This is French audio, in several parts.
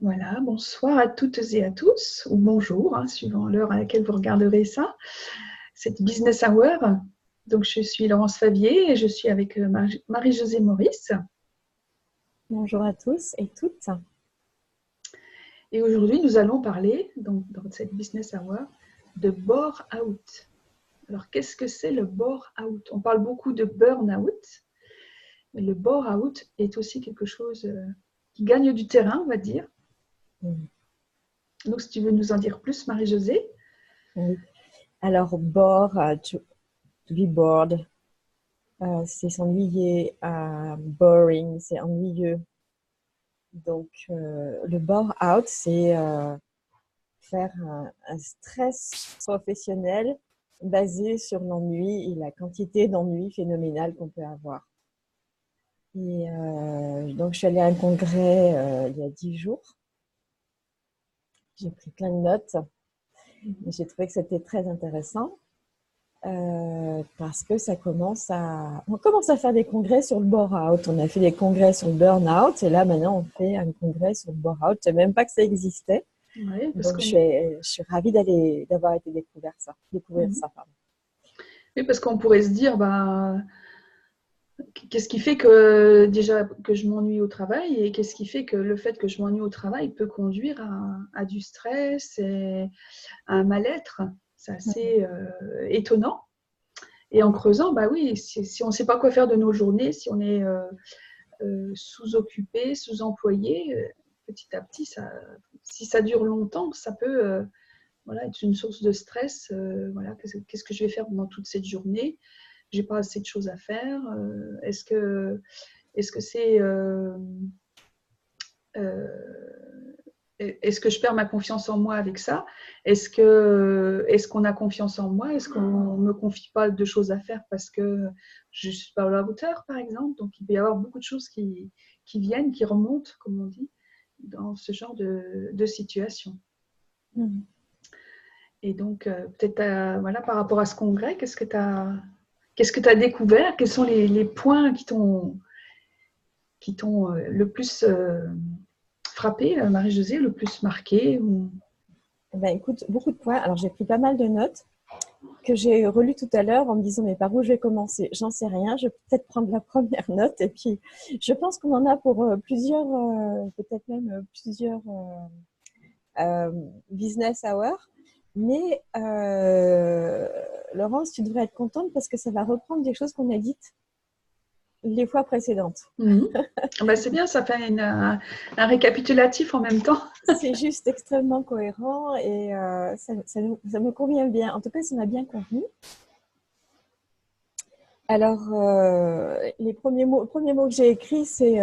Voilà, bonsoir à toutes et à tous, ou bonjour, suivant l'heure à laquelle vous regarderez ça. C'est Business Hour. Donc, je suis Laurence Favier et je suis avec Marie-Josée Maurice. Bonjour à tous et toutes. Et aujourd'hui, nous allons parler, donc, dans cette Business Hour, de bore-out. Alors, qu'est-ce que c'est le bore-out? On parle beaucoup de burn-out, mais le bore-out est aussi quelque chose qui gagne du terrain, on va dire. Donc, si tu veux nous en dire plus, Marie-Josée. Oui. Alors, bore, to be bored, c'est s'ennuyer. Boring, c'est ennuyeux. Donc, le bore out, c'est faire un stress professionnel basé sur l'ennui et la quantité d'ennui phénoménale qu'on peut avoir. Et donc, je suis allée à un congrès il y a 10 jours. J'ai pris plein de notes. J'ai trouvé que c'était très intéressant. Parce que on commence à faire des congrès sur le bore-out. On a fait des congrès sur le burn-out et là maintenant on fait un congrès sur le bore-out. Je ne savais même pas que ça existait. Oui, parce Donc qu'on je suis ravie d'avoir été découvrir ça. Pardon. oui, parce qu'on pourrait se dire, qu'est-ce qui fait que déjà que je m'ennuie au travail et qu'est-ce qui fait que le fait que je m'ennuie au travail peut conduire à du stress et à un mal-être. C'est assez étonnant. Et en creusant, bah oui, si on ne sait pas quoi faire de nos journées, si on est sous-occupé, sous-employé, petit à petit, si ça dure longtemps, ça peut voilà, être une source de stress. Voilà, qu'est-ce que je vais faire pendant toute cette journée? J'ai pas assez de choses à faire. Est-ce que c'est est-ce que je perds ma confiance en moi avec ça? Est-ce qu'on a confiance en moi? Est-ce qu'on ne me confie pas de choses à faire parce que je ne suis pas à la hauteur, par exemple? Donc, il peut y avoir beaucoup de choses qui viennent, qui remontent, comme on dit, dans ce genre de situation. Mmh. Et donc, peut-être voilà, par rapport à ce congrès, qu'est-ce que tu as découvert? Quels sont les points qui t'ont le plus frappé, Marie-Josée, le plus marqué Ben, écoute, beaucoup de points. Alors j'ai pris pas mal de notes que j'ai relues tout à l'heure en me disant mais par où je vais commencer? J'en sais rien. Je vais peut-être prendre la première note et puis je pense qu'on en a pour plusieurs, peut-être même plusieurs business hour. Mais Laurence, tu devrais être contente parce que ça va reprendre des choses qu'on a dites les fois précédentes. Mhm. Bah, c'est bien, ça fait un récapitulatif en même temps. C'est juste extrêmement cohérent et ça me convient bien. En tout cas, ça m'a bien convenu. Alors, le premier mot que j'ai écrit, c'est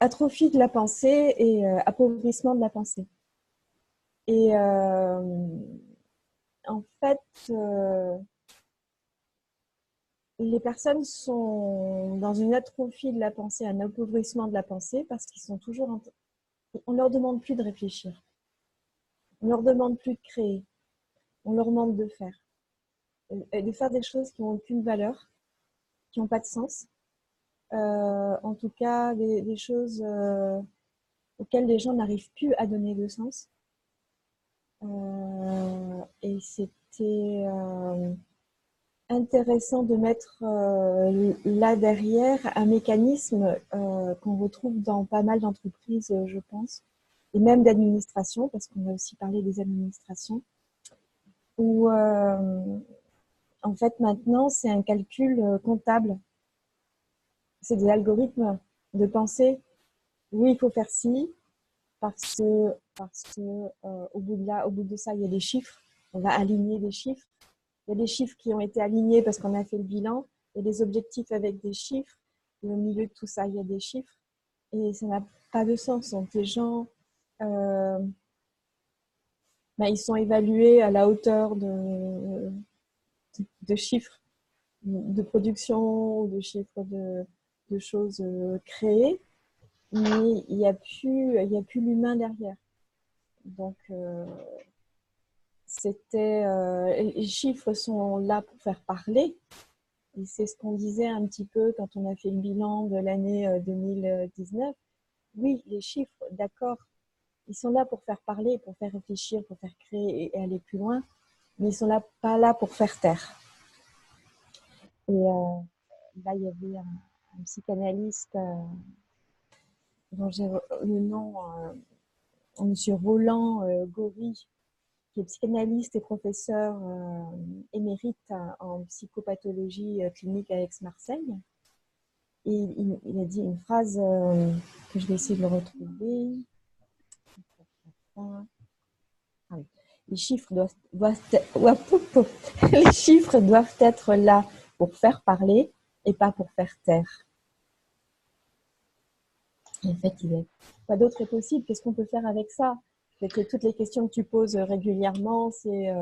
atrophie de la pensée et appauvrissement de la pensée. Et en fait, les personnes sont dans une atrophie de la pensée, un appauvrissement de la pensée, parce qu'ils sont toujours on leur demande plus de réfléchir, on leur demande plus de créer, on leur demande de faire des choses qui n'ont aucune valeur, qui n'ont pas de sens. En tout cas, des choses auxquelles les gens n'arrivent plus à donner de sens. Et c'était intéressant de mettre là derrière un mécanisme qu'on retrouve dans pas mal d'entreprises, je pense, et même d'administration, parce qu'on a aussi parlé des administrations, où en fait maintenant c'est un calcul comptable, c'est des algorithmes de pensée. Oui, il faut faire ci parce que au bout de ça, il y a des chiffres. On va aligner des chiffres. Il y a des chiffres qui ont été alignés parce qu'on a fait le bilan. Il y a des objectifs avec des chiffres. Et au milieu de tout ça, il y a des chiffres. Et ça n'a pas de sens. Donc les gens, euh, ils sont évalués à la hauteur de chiffres de production ou de chiffres de choses créées. Mais il y a plus l'humain derrière. Donc, les chiffres sont là pour faire parler. Et c'est ce qu'on disait un petit peu quand on a fait le bilan de l'année 2019. Oui, les chiffres, d'accord, Ils sont là pour faire parler, pour faire réfléchir, pour faire créer et aller plus loin, mais ils sont là, pas là pour faire taire. Et là, il y avait un psychanalyste dont j'ai le nom, Monsieur Roland Gori, qui est psychanalyste et professeur émérite en psychopathologie clinique à Aix-Marseille. Et il a dit une phrase que je vais essayer de le retrouver. Ah oui. Les chiffres les chiffres doivent être là pour faire parler et pas pour faire taire. Et en fait, quoi d'autre est possible? Qu'est-ce qu'on peut faire avec ça? Toutes les questions que tu poses régulièrement, c'est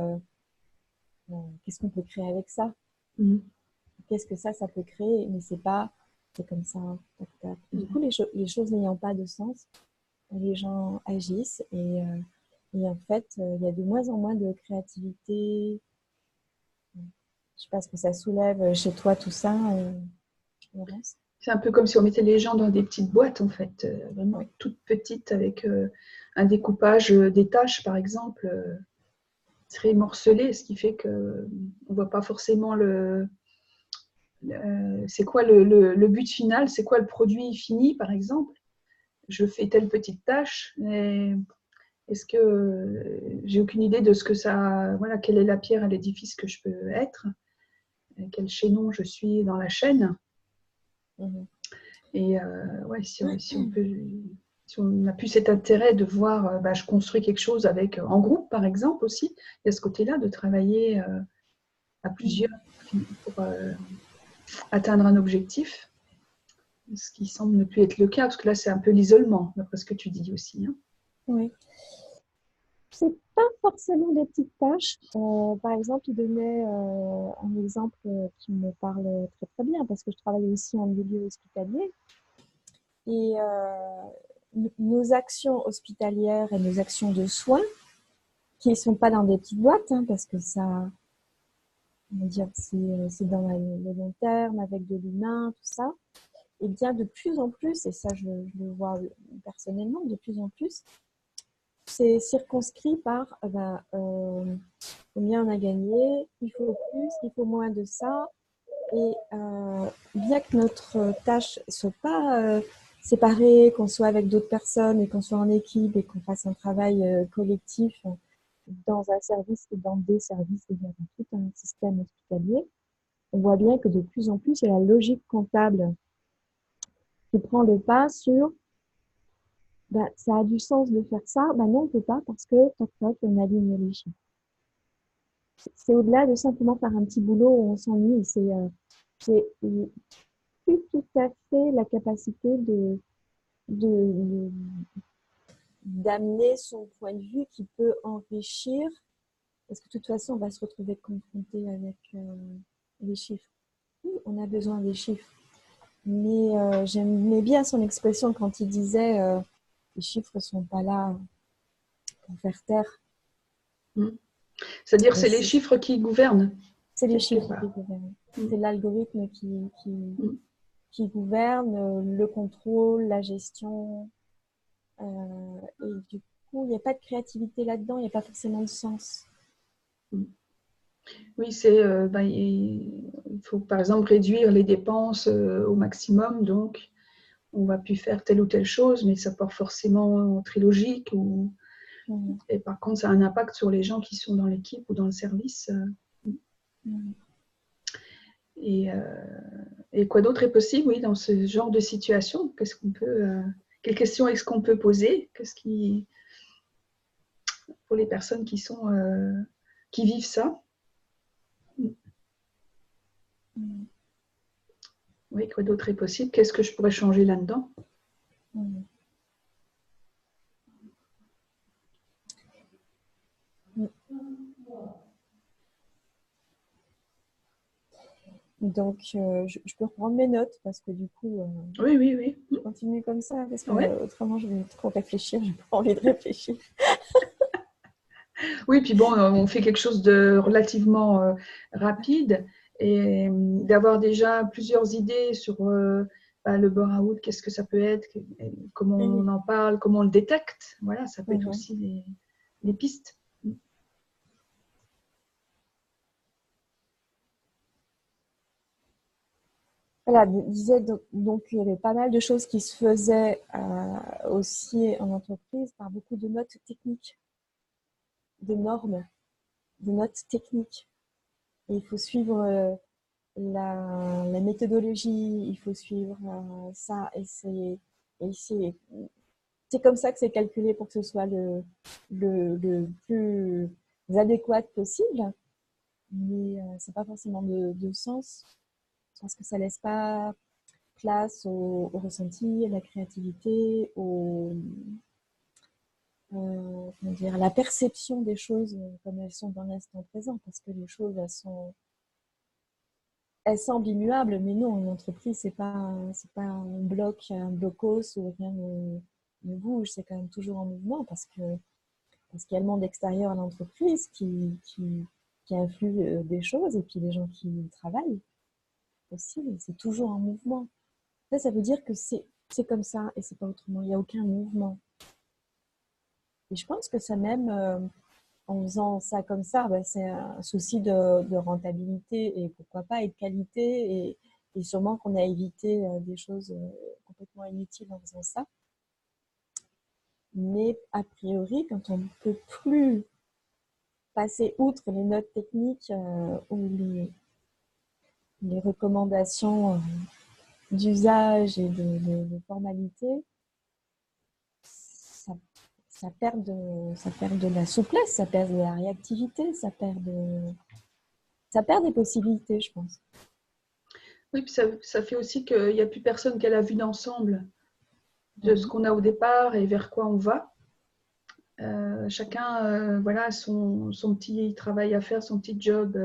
qu'est-ce qu'on peut créer avec ça? Qu'est-ce que ça peut créer? Mais c'est comme ça. Tac, tac. Du coup, les choses n'ayant pas de sens, les gens agissent et en fait, il y a de moins en moins de créativité. Je sais pas ce que ça soulève chez toi, tout ça, Laurence. C'est un peu comme si on mettait les gens dans des petites boîtes, en fait, vraiment toutes petites, avec un découpage des tâches, par exemple, très morcelé, ce qui fait qu'on ne voit pas forcément c'est quoi le but final, c'est quoi le produit fini, par exemple. Je fais telle petite tâche, mais est-ce que j'ai aucune idée de ce que ça, voilà, quelle est la pierre à l'édifice que je peux être, quel chaînon je suis dans la chaîne. Et si on a plus cet intérêt de voir, je construis quelque chose en groupe, par exemple, aussi, il y a ce côté-là de travailler à plusieurs pour atteindre un objectif, ce qui semble ne plus être le cas, parce que là, c'est un peu l'isolement, d'après ce que tu dis aussi. Hein. Oui. C'est pas forcément des petites tâches. Par exemple, il donnait un exemple qui me parle très très bien, parce que je travaille aussi en milieu hospitalier. Et nos actions hospitalières et nos actions de soins, qui ne sont pas dans des petites boîtes, hein, parce que ça, on va dire, c'est dans le long terme, avec de l'humain, tout ça. Et bien de plus en plus, et ça je le vois personnellement, de plus en plus, c'est circonscrit par combien on a gagné, il faut plus, il faut moins de ça. Et bien que notre tâche ne soit pas séparée, qu'on soit avec d'autres personnes et qu'on soit en équipe et qu'on fasse un travail collectif dans un service et dans des services, et dans tout un système hospitalier, on voit bien que de plus en plus, c'est la logique comptable qui prend le pas sur ça a du sens de faire ça, non, on ne peut pas parce que tac, tac, on aligne les chiffres. C'est au-delà de simplement faire un petit boulot où on s'ennuie, c'est plus tout à fait la capacité d'amener son point de vue qui peut enrichir, parce que de toute façon, on va se retrouver confronté avec les chiffres. Oui, on a besoin des chiffres. Mais j'aimais bien son expression quand il disait les chiffres ne sont pas là pour faire taire. C'est-à-dire c'est les chiffres qui gouvernent. C'est les chiffres qui gouvernent. C'est l'algorithme qui gouverne, le contrôle, la gestion. Et du coup, il n'y a pas de créativité là-dedans, il n'y a pas forcément de sens. Oui, il faut par exemple réduire les dépenses au maximum, donc on va plus faire telle ou telle chose, mais ça n'est pas forcément très logique. Et par contre, ça a un impact sur les gens qui sont dans l'équipe ou dans le service. Et quoi d'autre est possible, oui, dans ce genre de situation? Quelles questions est-ce qu'on peut poser? Pour les personnes qui vivent ça? Oui, quoi d'autre est possible? Qu'est-ce que je pourrais changer là-dedans? Donc, je peux reprendre mes notes parce que du coup, oui. Je continue comme ça parce que autrement, je vais trop réfléchir. Je n'ai pas envie de réfléchir. Oui, puis bon, on fait quelque chose de relativement rapide et d'avoir déjà plusieurs idées sur bah, le burn-out, qu'est-ce que ça peut être, comment on en parle, comment on le détecte. Voilà, ça peut être aussi des pistes. Voilà, disait donc il y avait pas mal de choses qui se faisaient aussi en entreprise par beaucoup de notes techniques, de normes, de notes techniques. Et il faut suivre la méthodologie, il faut suivre ça. Et c'est comme ça que c'est calculé pour que ce soit le plus adéquat possible. Mais c'est pas forcément de sens parce que ça laisse pas place au ressenti, à la créativité, comment dire, à la perception des choses comme elles sont dans l'instant présent, parce que les choses, elles semblent immuables, mais non, une entreprise, c'est pas un bloc, un blocos où rien ne bouge, c'est quand même toujours en mouvement, parce qu'il y a le monde extérieur à l'entreprise qui influe des choses, et puis les gens qui travaillent aussi, c'est toujours en mouvement. Ça veut dire que c'est comme ça et c'est pas autrement. Il n'y a aucun mouvement. Et je pense que ça même, en faisant ça comme ça, ben, c'est un souci de rentabilité et pourquoi pas, et de qualité. Et sûrement qu'on a évité des choses complètement inutiles en faisant ça. Mais a priori, quand on ne peut plus passer outre les notes techniques ou les recommandations d'usage et de formalité, ça perd de la souplesse, ça perd de la réactivité, ça perd des possibilités, je pense. Oui, puis ça fait aussi qu'il n'y a plus personne qui a la vue d'ensemble de ce qu'on a au départ et vers quoi on va. Chacun voilà, son petit travail à faire, son petit job.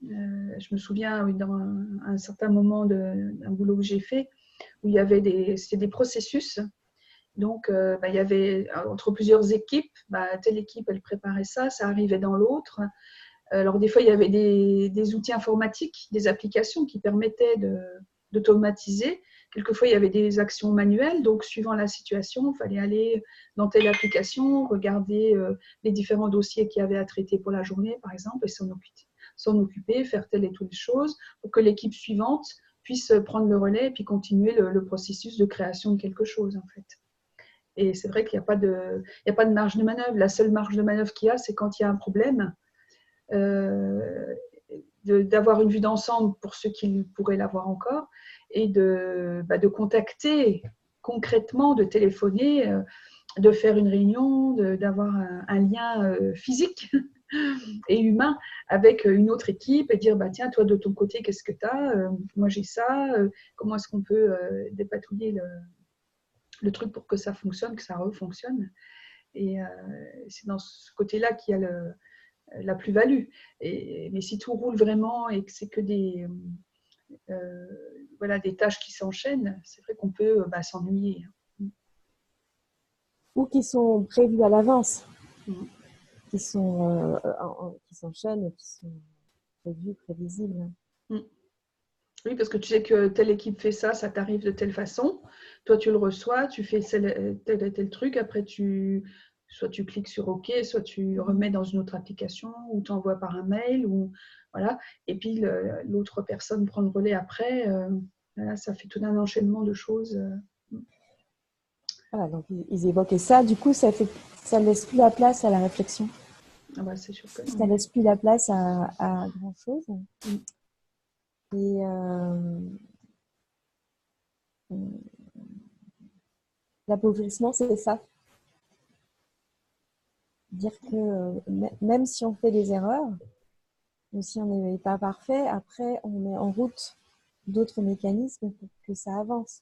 Je me souviens oui, dans un certain moment d'un boulot que j'ai fait où il y avait c'était des processus. Donc, il y avait entre plusieurs équipes, telle équipe, elle préparait ça, ça arrivait dans l'autre. Alors, des fois, il y avait des outils informatiques, des applications qui permettaient d'automatiser. Quelquefois, il y avait des actions manuelles. Donc, suivant la situation, il fallait aller dans telle application, regarder les différents dossiers qu'il y avait à traiter pour la journée, par exemple, et s'en occuper, faire telle et telle chose pour que l'équipe suivante puisse prendre le relais et puis continuer le processus de création de quelque chose, en fait. Et c'est vrai qu'il n'y a pas de marge de manœuvre. La seule marge de manœuvre qu'il y a, c'est quand il y a un problème, d'avoir une vue d'ensemble pour ceux qui pourraient l'avoir encore, et de contacter concrètement, de téléphoner, de faire une réunion, d'avoir un lien physique et humain avec une autre équipe et dire tiens, toi de ton côté, qu'est-ce que tu as, moi j'ai ça, comment est-ce qu'on peut dépatouiller le truc pour que ça fonctionne, que ça refonctionne. Et c'est dans ce côté-là qu'il y a la plus-value. Mais si tout roule vraiment et que c'est que des tâches qui s'enchaînent, c'est vrai qu'on peut s'ennuyer. Ou qui sont prévues à l'avance, qui s'enchaînent et qui sont prévues, prévisibles. Oui, parce que tu sais que telle équipe fait ça, ça t'arrive de telle façon. Toi, tu le reçois, tu fais tel et tel truc. Après, soit tu cliques sur OK, soit tu remets dans une autre application ou tu envoies par un mail. Voilà. Et puis, l'autre personne prend le relais après. Voilà, ça fait tout un enchaînement de choses. Voilà, donc ils évoquaient ça. Du coup, ça laisse plus la place à la réflexion. C'est sûr que non. Ça laisse plus la place à grand-chose. Et l'appauvrissement, c'est ça. Dire que même si on fait des erreurs, ou si on n'est pas parfait, après, on met en route d'autres mécanismes pour que ça avance.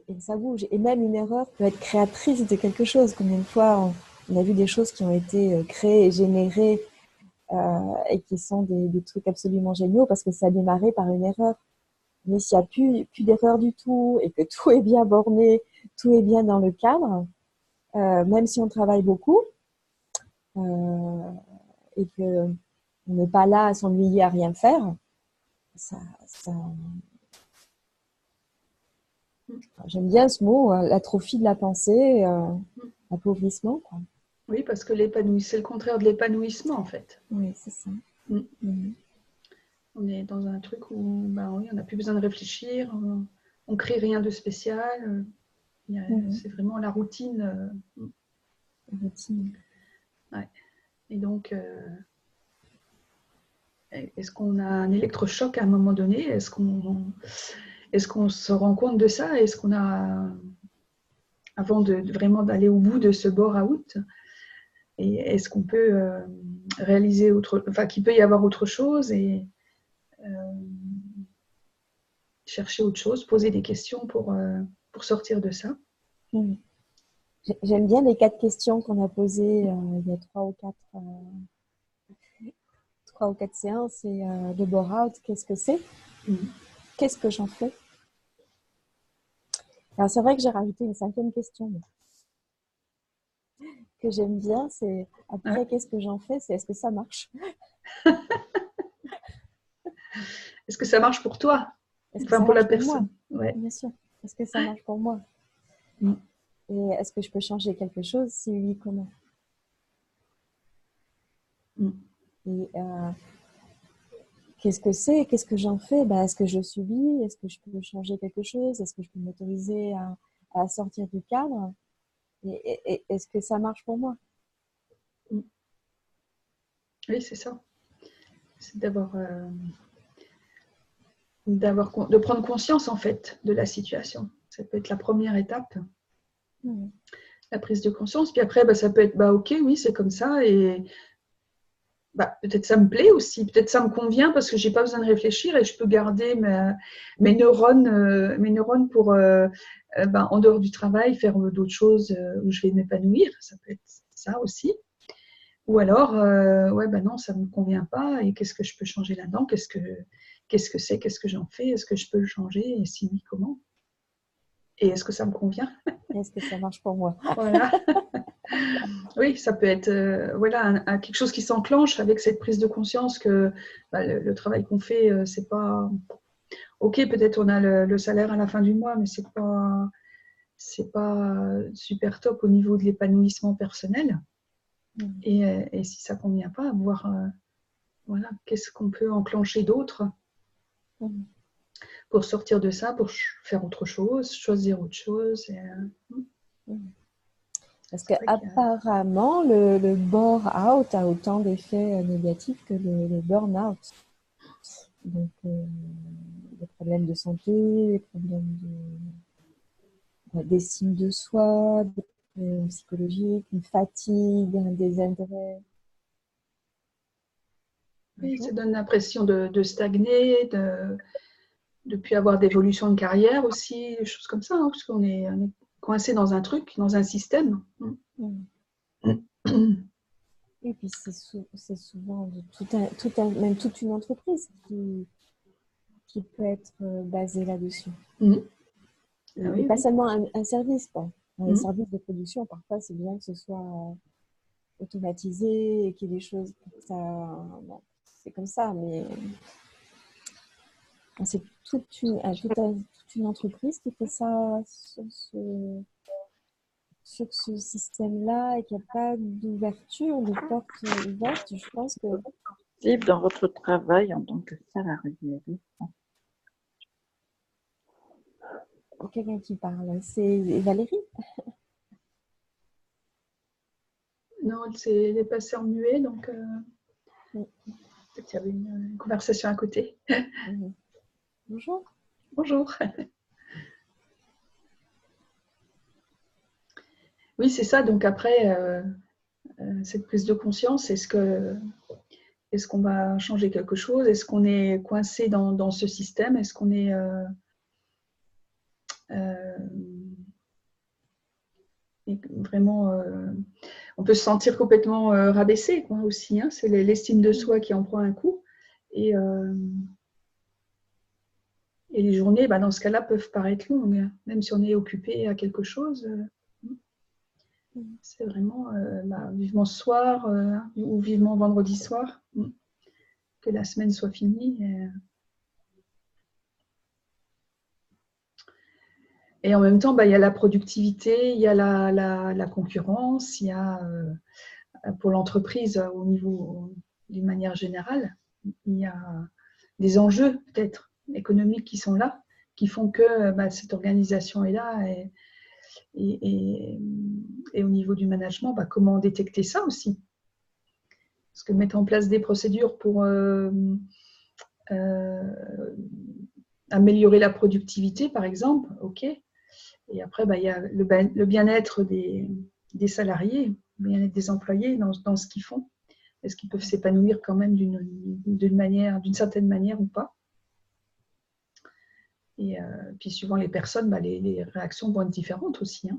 Et ça bouge. Et même une erreur peut être créatrice de quelque chose. Combien de fois on a vu des choses qui ont été créées et générées et qui sont des trucs absolument géniaux parce que ça a démarré par une erreur. Mais s'il n'y a plus d'erreur du tout et que tout est bien borné, tout est bien dans le cadre, même si on travaille beaucoup et qu'on n'est pas là à s'ennuyer à rien faire, ça J'aime bien ce mot, l'atrophie de la pensée, l'appauvrissement, quoi. Oui, parce que c'est le contraire de l'épanouissement, en fait. Oui, c'est ça. On est dans un truc où oui, on n'a plus besoin de réfléchir, on crée rien de spécial. C'est vraiment la routine. Routine. Ouais. Et donc, est-ce qu'on a un électrochoc à un moment donné? Est-ce qu'on se rend compte de ça? Est-ce qu'on a, avant de vraiment d'aller au bout de ce bore-out, et est-ce qu'on peut réaliser qu'il peut y avoir autre chose et chercher autre chose, poser des questions pour sortir de ça? J'aime bien les 4 questions qu'on a posées il y a 3 ou 4 séances. Et le bore-out, qu'est-ce que c'est? Qu'est-ce que j'en fais? Alors, c'est vrai que j'ai rajouté une 5e question que j'aime bien. C'est après, qu'est-ce que j'en fais? C'est est-ce que ça marche? Est-ce que ça marche pour toi? Est-ce que ça pour la marche pour moi? personne? Ouais. Bien sûr. Est-ce que ça marche pour moi? Et est-ce que je peux changer quelque chose? Si oui, comment? Et qu'est-ce que c'est? Qu'est-ce que j'en fais? Est-ce que je subis? Est-ce que je peux changer quelque chose? Est-ce que je peux m'autoriser à sortir du cadre? Et est-ce que ça marche pour moi? Oui, c'est ça. C'est de prendre conscience, en fait, de la situation. Ça peut être la première étape, la prise de conscience. Puis après, ça peut être, ok, oui, c'est comme ça. Et peut-être ça me plaît aussi. Peut-être ça me convient parce que j'ai pas besoin de réfléchir et je peux garder mes neurones pour, en dehors du travail, faire d'autres choses où je vais m'épanouir. Ça peut être ça aussi. Ou alors, non, ça ne me convient pas et qu'est-ce que je peux changer là-dedans? Qu'est-ce que c'est? Qu'est-ce que j'en fais? Est-ce que je peux le changer? Et si oui, comment? Et est-ce que ça me convient? Est-ce que ça marche pour moi? Voilà. Oui, ça peut être quelque chose qui s'enclenche avec cette prise de conscience que le travail qu'on fait, c'est pas... Ok, peut-être on a le salaire à la fin du mois, mais c'est pas super top au niveau de l'épanouissement personnel. Et si ça ne convient pas, voir qu'est-ce qu'on peut enclencher d'autre pour sortir de ça, pour faire autre chose, choisir autre chose. Parce qu'apparemment, le bore-out a autant d'effets négatifs que le burn-out. Donc, des problèmes de santé, des problèmes d'estime de soi, des problèmes psychologiques, une fatigue, un désintérêt. Oui, ça donne l'impression de stagner, de ne plus avoir d'évolution de carrière aussi, des choses comme ça, parce qu'on est coincé dans un truc, dans un système. Et puis c'est souvent même toute une entreprise qui peut être basée là-dessus. Et pas seulement un service. Dans les services de production, parfois c'est bien que ce soit automatisé et qu'il y ait des choses pour que ça... c'est comme ça, mais c'est toute une entreprise qui fait ça sur ce système-là et qu'il n'y a pas d'ouverture, de porte ouverte. Je pense que... Dans votre travail en tant que salarié. Quelqu'un qui parle, c'est Valérie? Non, elle est passée en muet, donc peut-être qu'il y avait une conversation à côté. Bonjour. Bonjour. Oui, c'est ça. Donc après, cette prise de conscience, est-ce qu'on va changer quelque chose? Est-ce qu'on est coincé dans ce système? Est-ce qu'on est vraiment... on peut se sentir complètement rabaissé aussi. C'est l'estime de soi qui en prend un coup. Et les journées, dans ce cas-là, peuvent paraître longues. Même si on est occupé à quelque chose, c'est vraiment vivement ce soir ou vivement vendredi soir, que la semaine soit finie. Et en même temps, il y a la productivité, il y a la concurrence, il y a pour l'entreprise au niveau d'une manière générale, il y a des enjeux peut-être économiques qui sont là, qui font que cette organisation est là. Et au niveau du management, comment détecter ça aussi? Parce que mettre en place des procédures pour améliorer la productivité, par exemple, ok. Et après, il y a le bien-être des salariés, le bien-être des employés dans ce qu'ils font. Est-ce qu'ils peuvent s'épanouir quand même d'une certaine manière ou pas? Et puis suivant les personnes, les réactions vont être différentes aussi. Hein.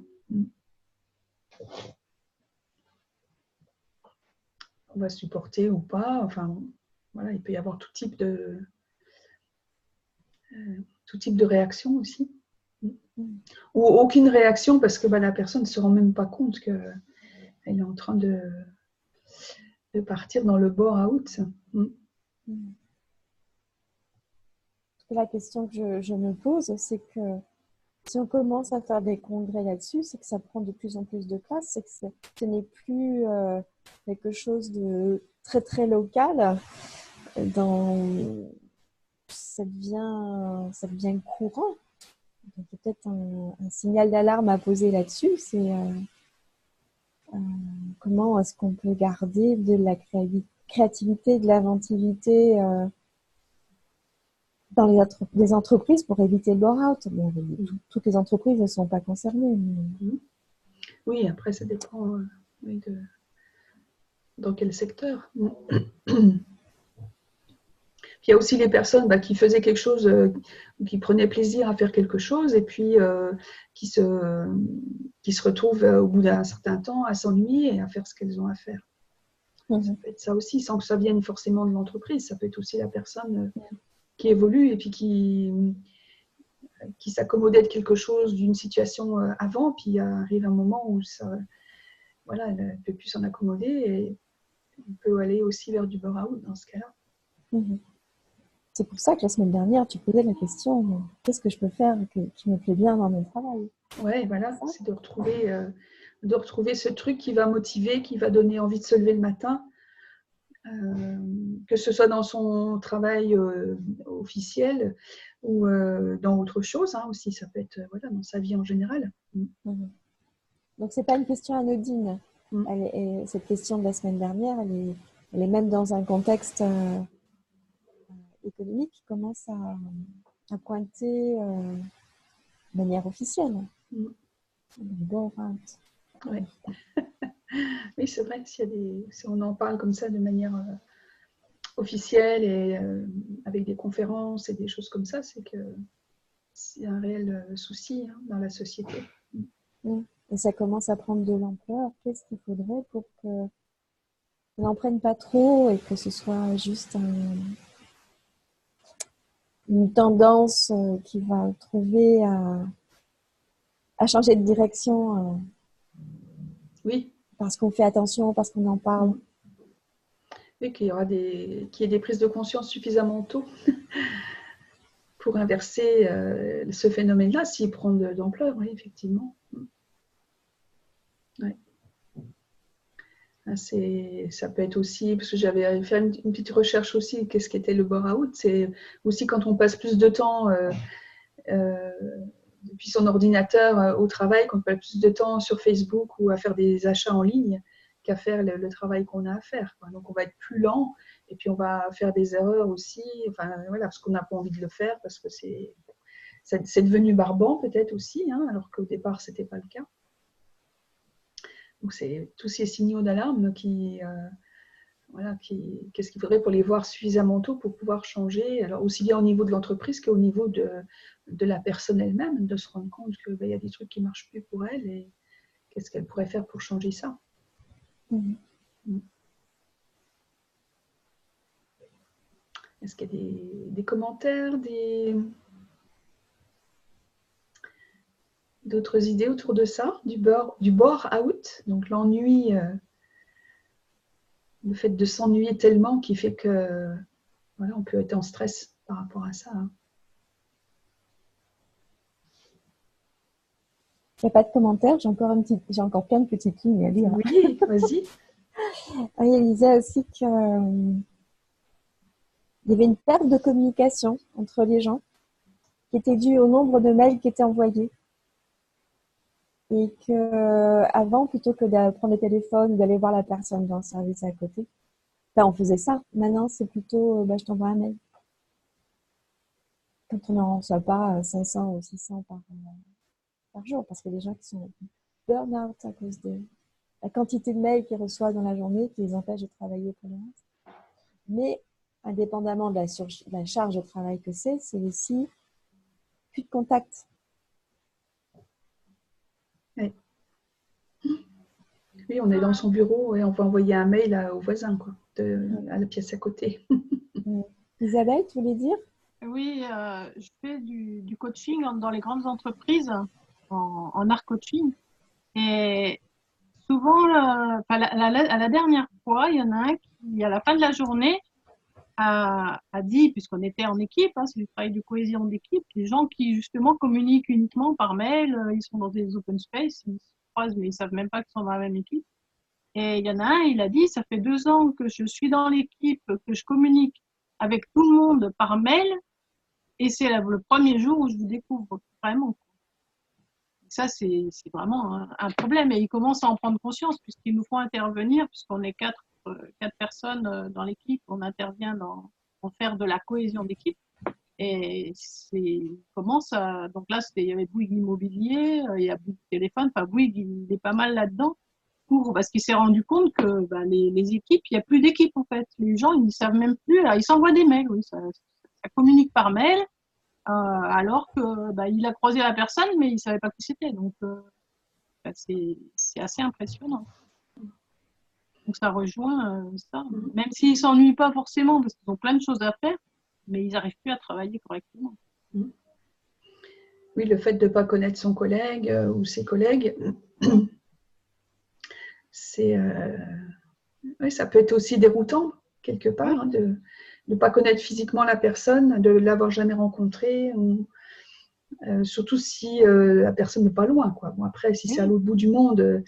On va supporter ou pas. Enfin, voilà, il peut y avoir tout type de réaction aussi. Ou aucune réaction parce que la personne ne se rend même pas compte qu'elle est en train de partir dans le bore-out. La question que je me pose, c'est que si on commence à faire des congrès là-dessus, c'est que ça prend de plus en plus de place, c'est que ce n'est plus quelque chose de très très local. Ça devient courant. Donc, peut-être un signal d'alarme à poser là-dessus, c'est comment est-ce qu'on peut garder de la créativité, de l'inventivité dans les entreprises pour éviter le bore-out. Bon, toutes les entreprises ne sont pas concernées. Mais... Oui, après, ça dépend dans quel secteur. Puis il y a aussi les personnes qui faisaient quelque chose, qui prenaient plaisir à faire quelque chose et puis qui se retrouvent au bout d'un certain temps à s'ennuyer et à faire ce qu'elles ont à faire. Ça peut être ça aussi, sans que ça vienne forcément de l'entreprise. Ça peut être aussi la personne qui évolue et puis qui s'accommodait de quelque chose, d'une situation avant, puis il arrive un moment où elle ne peut plus s'en accommoder et on peut aller aussi vers du burn-out dans ce cas-là. C'est pour ça que la semaine dernière, tu posais la question, qu'est-ce que je peux faire qui me plaît bien dans mon travail? Oui, voilà, c'est de retrouver ce truc qui va motiver, qui va donner envie de se lever le matin, que ce soit dans son travail officiel ou dans autre chose aussi, ça peut être dans sa vie en général. Donc, ce n'est pas une question anodine. Cette question de la semaine dernière, elle est même dans un contexte économique qui commence à pointer de manière officielle. Ouais. Oui, c'est vrai, si on en parle comme ça de manière officielle et avec des conférences et des choses comme ça, c'est que c'est un réel souci dans la société. Et ça commence à prendre de l'ampleur. Qu'est-ce qu'il faudrait pour qu'on n'en prenne pas trop et que ce soit juste une tendance qui va trouver à changer de direction oui. Parce qu'on fait attention, parce qu'on en parle. Oui, qu'il y ait des prises de conscience suffisamment tôt pour inverser ce phénomène-là, s'il prend d'ampleur, oui, effectivement. Ouais. Ça peut être aussi, parce que j'avais fait une petite recherche aussi, qu'est-ce qu'était le bore-out. C'est aussi quand on passe plus de temps depuis son ordinateur au travail, qu'on passe plus de temps sur Facebook ou à faire des achats en ligne qu'à faire le travail qu'on a à faire. Donc on va être plus lent et puis on va faire des erreurs aussi, parce qu'on n'a pas envie de le faire, parce que c'est devenu barbant peut-être aussi, alors qu'au départ ce n'était pas le cas. Donc c'est tous ces signaux d'alarme qu'est-ce qu'il faudrait pour les voir suffisamment tôt pour pouvoir changer, alors aussi bien au niveau de l'entreprise qu'au niveau de la personne elle-même, de se rendre compte qu'il y a des trucs qui ne marchent plus pour elle et qu'est-ce qu'elle pourrait faire pour changer ça. Est-ce qu'il y a des commentaires, d'autres idées autour de ça, du bore-out, donc l'ennui, le fait de s'ennuyer tellement qui fait que on peut être en stress par rapport à ça. Il n'y a pas de commentaires, j'ai encore plein de petites lignes à lire. Oui, vas-y. Il disait aussi qu'il y avait une perte de communication entre les gens qui était due au nombre de mails qui étaient envoyés. Et que avant, plutôt que de prendre le téléphone ou d'aller voir la personne dans le service à côté, on faisait ça. Maintenant, c'est plutôt, je t'envoie un mail. Quand on n'en reçoit pas 500 ou 600 par jour, parce qu'il y a des gens qui sont burn-out à cause de la quantité de mails qu'ils reçoivent dans la journée qui les empêche de travailler pour le reste. Mais, indépendamment de la charge de travail que c'est aussi plus de contact. Oui. Oui, on est dans son bureau et on va envoyer un mail au voisin, quoi, à la pièce à côté. Isabelle, tu voulais dire? Oui, je fais du coaching dans les grandes entreprises en art coaching. Et souvent, à la dernière fois, il y en a un qui, à la fin de la journée, a dit, puisqu'on était en équipe, c'est du travail de cohésion d'équipe, les gens qui justement communiquent uniquement par mail, ils sont dans des open space, ils se croisent mais ils savent même pas qu'ils sont dans la même équipe. Et il y en a un, il a dit, ça fait 2 ans que je suis dans l'équipe, que je communique avec tout le monde par mail, et c'est le premier jour où je vous découvre vraiment. Ça, c'est vraiment un problème. Et ils commencent à en prendre conscience puisqu'ils nous font intervenir, puisqu'on est 4 personnes dans l'équipe, on intervient pour faire de la cohésion d'équipe. Et commence à. Donc là, il y avait Bouygues Immobilier, il y a Bouygues Téléphone, enfin Bouygues, il est pas mal là-dedans. Parce qu'il s'est rendu compte que les équipes, il n'y a plus d'équipe en fait. Les gens, ils ne savent même plus. Là, ils s'envoient des mails, oui, ça communique par mail. Alors que il a croisé la personne, mais il ne savait pas qui c'était. Donc, c'est assez impressionnant. Donc, ça rejoint ça. Même s'ils ne s'ennuient pas forcément, parce qu'ils ont plein de choses à faire, mais ils n'arrivent plus à travailler correctement. Oui, le fait de ne pas connaître son collègue ou ses collègues, oui, ça peut être aussi déroutant, quelque part, de ne pas connaître physiquement la personne, de ne l'avoir jamais rencontrée, surtout si la personne n'est pas loin, quoi. Bon, après, si c'est à l'autre bout du monde,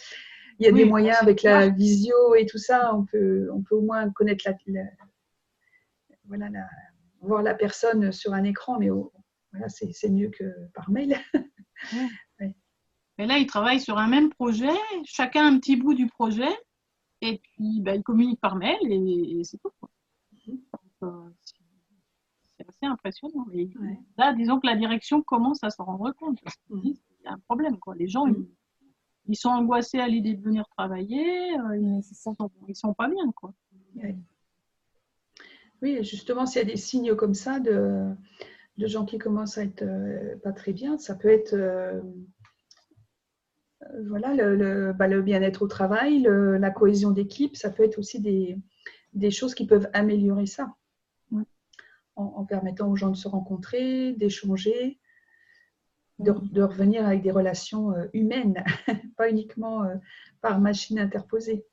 il y a des moyens avec la visio et tout ça, on peut au moins connaître voir la personne sur un écran, mais voilà, c'est mieux que par mail. Ouais. Et là, ils travaillent sur un même projet, chacun un petit bout du projet, et puis ils communiquent par mail et c'est tout. Donc, c'est assez impressionnant. Et là, disons que la direction commence à s'en rendre compte. Parce qu'il y a un problème, quoi. Les gens, ils sont angoissés à l'idée de venir travailler, ils sont pas bien, quoi. Oui, justement, s'il y a des signes comme ça de gens qui commencent à être pas très bien, ça peut être le bien-être au travail, la cohésion d'équipe, ça peut être aussi des choses qui peuvent améliorer ça, en permettant aux gens de se rencontrer, d'échanger, de revenir avec des relations humaines, pas uniquement par machine interposée.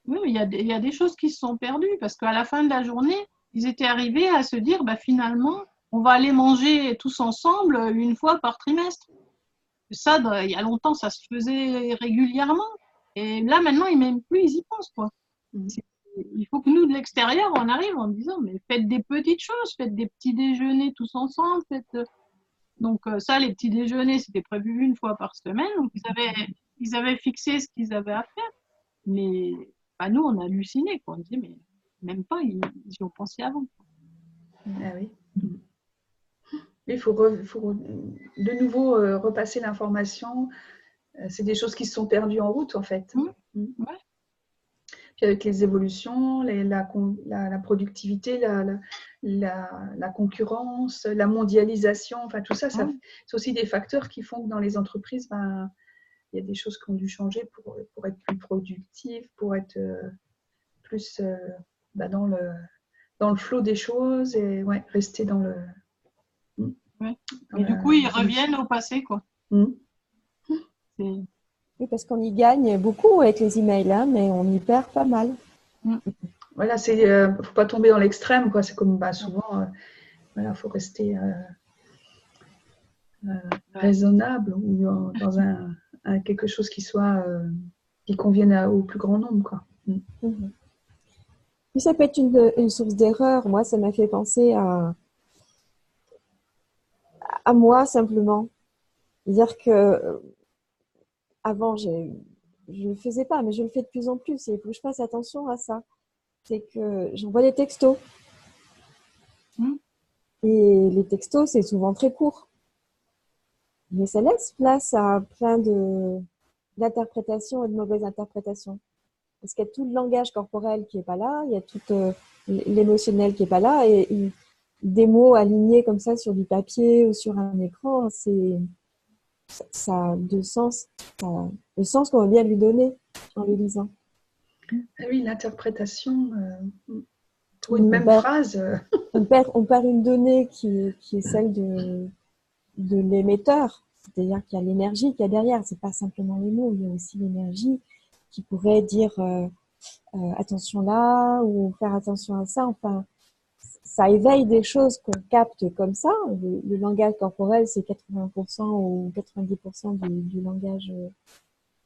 Oui, mais il y a des choses qui se sont perdues parce qu'à la fin de la journée, ils étaient arrivés à se dire finalement, on va aller manger tous ensemble une fois par trimestre. Ça, il y a longtemps, ça se faisait régulièrement. Et là, maintenant, même plus, ils y pensent, quoi. Il faut que nous, de l'extérieur, on arrive en disant, mais faites des petites choses, faites des petits déjeuners tous ensemble. Donc ça, les petits déjeuners, c'était prévu une fois par semaine. Donc ils avaient fixé ce qu'ils avaient à faire. Mais nous, on a halluciné, quoi. On disait, mais même pas, ils y ont pensé avant. Ah oui. Il faut de nouveau repasser l'information. C'est des choses qui se sont perdues en route, en fait. Ouais. Puis avec les évolutions, la productivité, la concurrence, la mondialisation, enfin tout ça, c'est aussi des facteurs qui font que dans les entreprises, il y a des choses qui ont dû changer pour être plus productives, pour être plus dans le flot des choses et rester dans le... Et du coup, ils reviennent au passé, quoi. Oui, parce qu'on y gagne beaucoup avec les emails, mais on y perd pas mal. Voilà, faut pas tomber dans l'extrême, quoi. C'est comme souvent, faut rester raisonnable ou dans quelque chose qui soit qui convienne au plus grand nombre, quoi. Mhm. Puis ça peut être une source d'erreur. Moi, ça m'a fait penser à moi simplement. C'est-à-dire que avant, je ne le faisais pas, mais je le fais de plus en plus et il faut que je fasse attention à ça. C'est que j'envoie des textos. Et les textos, c'est souvent très court. Mais ça laisse place à plein d'interprétations et de mauvaises interprétations. Parce qu'il y a tout le langage corporel qui est pas là, il y a tout l'émotionnel qui est pas là, et des mots alignés comme ça sur du papier ou sur un écran, ça a deux sens, le sens qu'on va bien lui donner en le lisant. Ah oui, l'interprétation pour une même phrase. On perd une donnée qui est celle de l'émetteur, c'est-à-dire qu'il y a l'énergie qu'il y a derrière, c'est pas simplement les mots, il y a aussi l'énergie qui pourrait dire attention là ou faire attention à ça. Enfin, ça éveille des choses qu'on capte comme ça. Le langage corporel, c'est 80% ou 90% du langage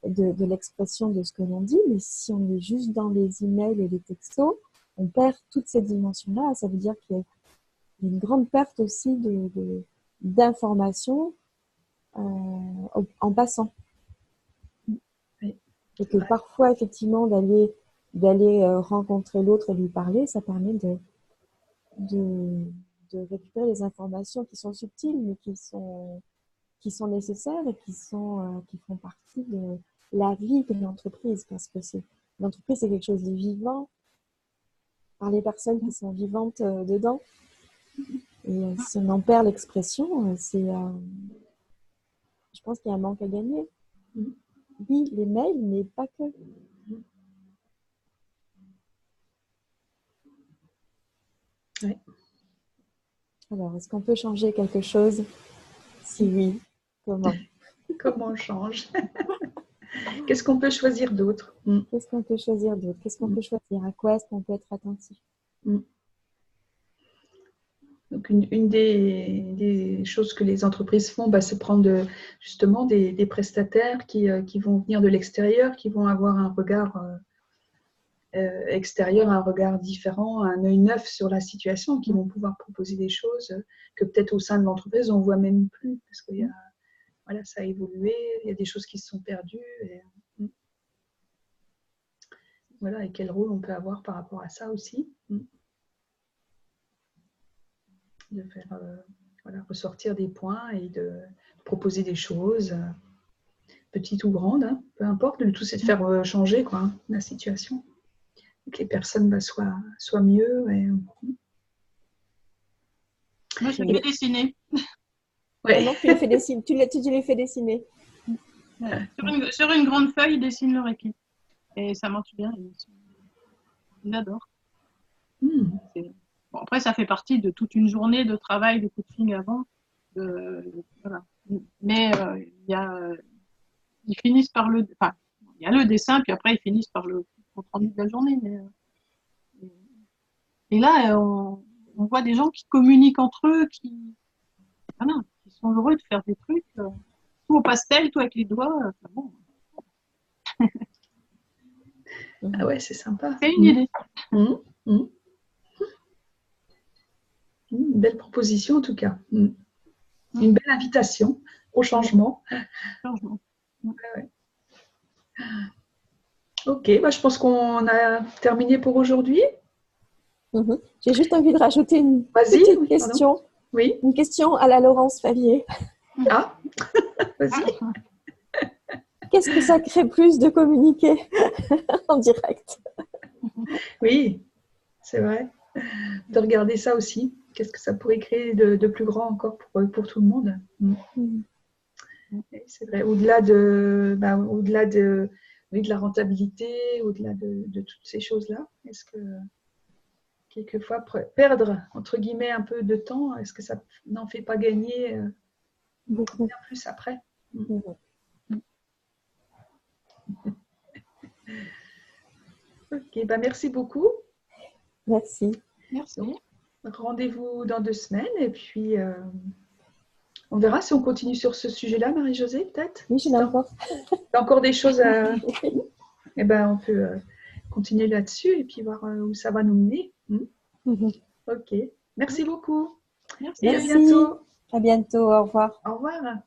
de l'expression de ce que l'on dit. Mais si on est juste dans les emails et les textos, on perd toute cette dimension-là. Ça veut dire qu'il y a une grande perte aussi d'informations en passant. Oui. Et que parfois, effectivement, d'aller rencontrer l'autre et lui parler, ça permet de récupérer les informations qui sont subtiles, mais qui sont nécessaires et qui font partie de la vie de l'entreprise. Parce que l'entreprise, c'est quelque chose de vivant par les personnes qui sont vivantes dedans. Et si on en perd l'expression, je pense qu'il y a un manque à gagner. Oui, les mails, mais pas que. Oui. Alors, est-ce qu'on peut changer quelque chose? Si oui, comment? Comment on change? Qu'est-ce qu'on peut choisir d'autre? Qu'est-ce qu'on peut choisir d'autre? Qu'est-ce qu'on peut choisir? À quoi est-ce qu'on peut être attentif? Donc, une des choses que les entreprises font, c'est prendre justement des prestataires qui vont venir de l'extérieur, qui vont avoir un regard extérieur, un regard différent, un œil neuf sur la situation, qui vont pouvoir proposer des choses que peut-être au sein de l'entreprise, on ne voit même plus, parce que ça a évolué, il y a des choses qui se sont perdues. Voilà, et quel rôle on peut avoir par rapport à ça aussi. De faire ressortir des points et de proposer des choses, petites ou grandes, hein, peu importe. Le tout, c'est de faire changer la situation. Et que les personnes soient mieux. Moi, je l'ai dessiné. Ouais. Non, tu les fais dessiner. Tu les fais dessiner. Sur une grande feuille, ils dessinent leur équipe. Et ça marche bien. Ils adorent. Bon, après, ça fait partie de toute une journée de travail, de coaching avant. Voilà. Mais ils finissent par il y a le dessin, puis après, ils finissent par le compte rendu de la journée. Et là, on voit des gens qui communiquent entre eux, qui sont heureux de faire des trucs, tout au pastel, tout avec les doigts. Bon. Ah ouais, c'est sympa. C'est une idée. Une belle proposition en tout cas. Une belle invitation au changement. Ouais. Ok, je pense qu'on a terminé pour aujourd'hui. J'ai juste envie de rajouter une petite question. Pardon. Oui. Une question à la Laurence Favier. Ah, vas-y. Qu'est-ce que ça crée plus de communiquer en direct? Oui, c'est vrai. De regarder ça aussi. Qu'est-ce que ça pourrait créer de plus grand encore pour tout le monde? C'est vrai. Au-delà de la rentabilité, au-delà de toutes ces choses-là, est-ce que quelquefois perdre entre guillemets un peu de temps, est-ce que ça n'en fait pas gagner beaucoup bien plus après? Ok, merci beaucoup. Merci. Merci. Rendez-vous dans 2 semaines et puis On verra si on continue sur ce sujet-là, Marie-Josée, peut-être. Oui, je l'ai encore. T'as encore des choses à... Eh ben, on peut continuer là-dessus et puis voir où ça va nous mener. Ok. Merci beaucoup. Merci. Et à Merci. bientôt. À bientôt. Au revoir. Au revoir.